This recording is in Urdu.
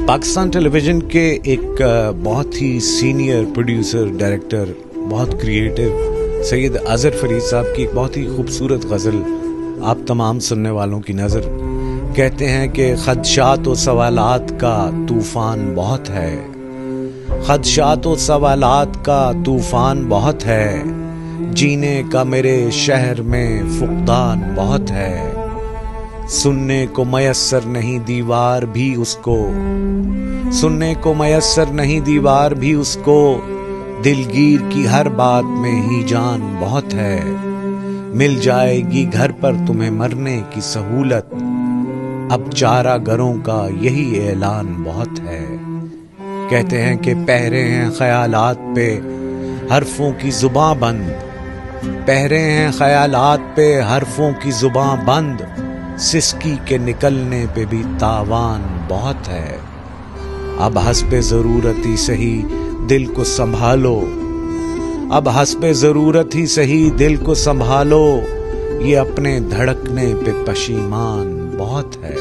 پاکستان ٹیلی ویژن کے ایک بہت ہی سینئر پروڈیوسر ڈائریکٹر، بہت کریٹو سید اظہر فرید صاحب کی ایک بہت ہی خوبصورت غزل آپ تمام سننے والوں کی نظر۔ کہتے ہیں کہ خدشات و سوالات کا طوفان بہت ہے، خدشات و سوالات کا طوفان بہت ہے، جینے کا میرے شہر میں فقدان بہت ہے، سننے کو میسر نہیں دیوار بھی اس کو، سننے کو میسر نہیں دیوار بھی اس کو، دلگیر کی ہر بات میں ہی جان بہت ہے، مل جائے گی گھر پر تمہیں مرنے کی سہولت، اب چارہ گروں کا یہی اعلان بہت ہے۔ کہتے ہیں کہ پہرے ہیں خیالات پہ حرفوں کی زباں بند، پہرے ہیں خیالات پہ حرفوں کی زباں بند، سسکی کے نکلنے پہ بھی تاوان بہت ہے، اب حسب ضرورت ہی سہی دل کو سنبھالو، اب حسب ضرورت ہی سہی دل کو سنبھالو، یہ اپنے دھڑکنے پہ پشیمان بہت ہے۔